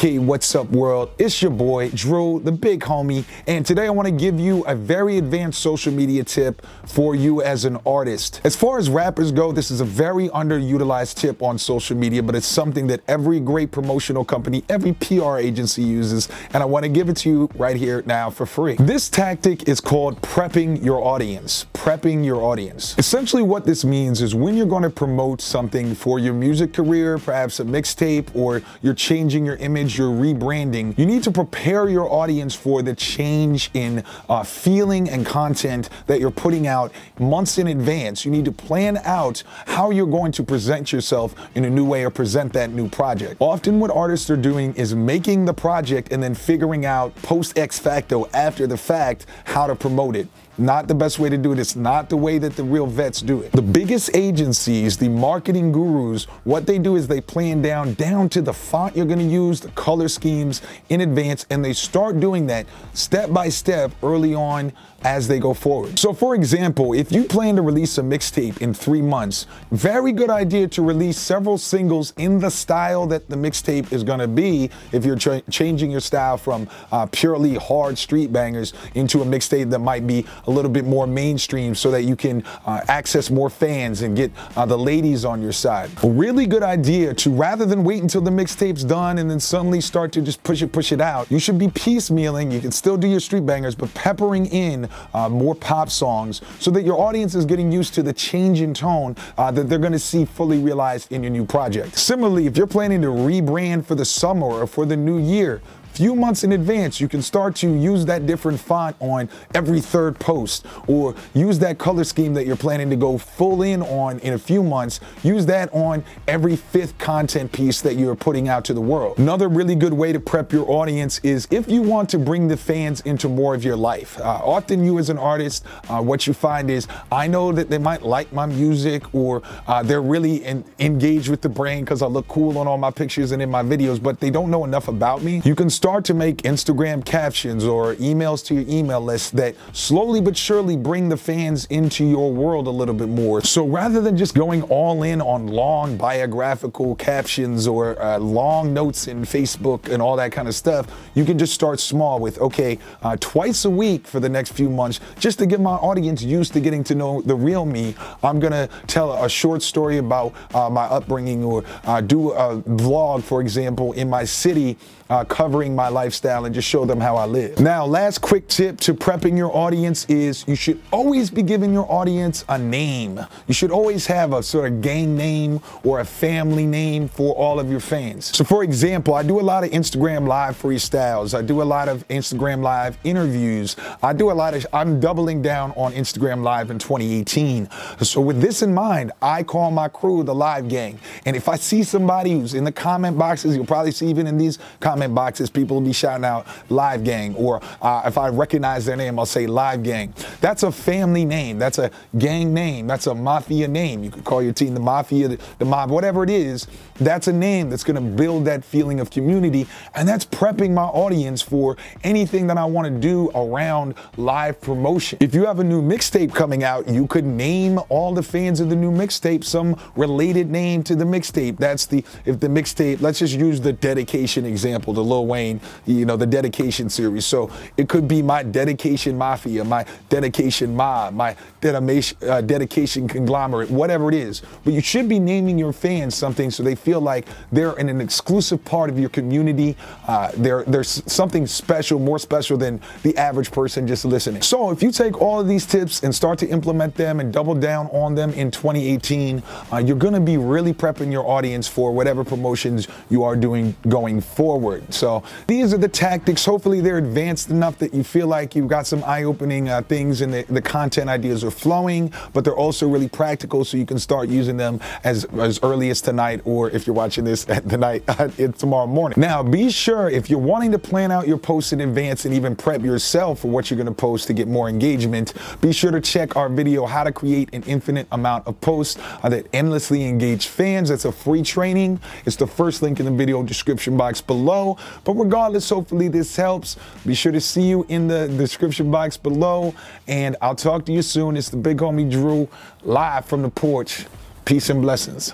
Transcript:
Okay, what's up world? It's your boy, Drew, the big homie, and today I want to give you a very advanced social media tip for you as an artist. As far as rappers go, this is a very underutilized tip on social media, but it's something that every great promotional company, every PR agency uses, and I want to give it to you right here now for free. This tactic is called prepping your audience. Prepping your audience. Essentially what this means is when you're going to promote something for your music career, perhaps a mixtape, or you're changing your image, you're rebranding, you need to prepare your audience for the change in feeling and content that you're putting out months in advance. You need to plan out how you're going to present yourself in a new way or present that new project. Often what artists are doing is making the project and then figuring out post ex facto, after the fact, how to promote it. Not the best way to do it. It's not the way that the real vets do it. The biggest agencies, the marketing gurus, what they do is they plan down to the font you're going to use, the color schemes in advance, and they start doing that step by step early on as they go forward. So for example, if you plan to release a mixtape in 3 months, very good idea to release several singles in the style that the mixtape is going to be if you're changing your style from purely hard street bangers into a mixtape that might be a little bit more mainstream so that you can access more fans and get the ladies on your side. A really good idea to, rather than wait until the mixtape's done and then suddenly start to just push it out, you should be piecemealing. You can still do your street bangers, but peppering in more pop songs so that your audience is getting used to the change in tone that they're going to see fully realized in your new project. Similarly, if you're planning to rebrand for the summer or for the new year, few months in advance, you can start to use that different font on every third post, or use that color scheme that you're planning to go full in on in a few months. Use that on every fifth content piece that you're putting out to the world. Another really good way to prep your audience is if you want to bring the fans into more of your life. Often you as an artist, what you find is, I know that they might like my music, or they're really engaged with the brand because I look cool on all my pictures and in my videos, but they don't know enough about me. You can start to make Instagram captions or emails to your email list that slowly but surely bring the fans into your world a little bit more. So rather than just going all in on long biographical captions or long notes in Facebook and all that kind of stuff, you can just start small with, okay, twice a week for the next few months, just to get my audience used to getting to know the real me. I'm gonna tell a short story about my upbringing, or do a vlog, for example, in my city, covering my lifestyle, and just show them how I live. Now, last quick tip to prepping your audience is you should always be giving your audience a name. You should always have a sort of gang name or a family name for all of your fans. So for example, I do a lot of Instagram live freestyles. I do a lot of Instagram live interviews. I'm doubling down on Instagram live in 2018. So with this in mind, I call my crew the Live Gang. And if I see somebody who's in the comment boxes, you'll probably see even in these comment boxes, people will be shouting out Live Gang, or if I recognize their name, I'll say Live Gang. That's a family name. That's a gang name. That's a mafia name. You could call your team the Mafia, the Mob, whatever it is. That's a name that's going to build that feeling of community, and that's prepping my audience for anything that I want to do around live promotion. If you have a new mixtape coming out, you could name all the fans of the new mixtape some related name to the mixtape. If the mixtape, let's just use the Dedication example, the Lil Wayne, the Dedication series. So it could be my Dedication Mafia, my Dedication Mob, my Dedication Conglomerate, whatever it is. But you should be naming your fans something so they feel like they're in an exclusive part of your community. There's something special, more special than the average person just listening. So if you take all of these tips and start to implement them and double down on them in 2018, you're going to be really prepping your audience for whatever promotions you are doing going forward. So these are the tactics. Hopefully they're advanced enough that you feel like you've got some eye-opening things, and the content ideas are flowing, but they're also really practical, so you can start using them as early as tonight, or if you're watching this at the night, tomorrow morning. Now, be sure, if you're wanting to plan out your posts in advance and even prep yourself for what you're going to post to get more engagement, be sure to check our video, How to Create an Infinite Amount of Posts That Endlessly Engage Fans. That's a free training. It's the first link in the video description box below. But regardless, hopefully this helps. Be sure to see you in the description box below, and I'll talk to you soon. It's the big homie Drew, live from the porch. Peace and blessings.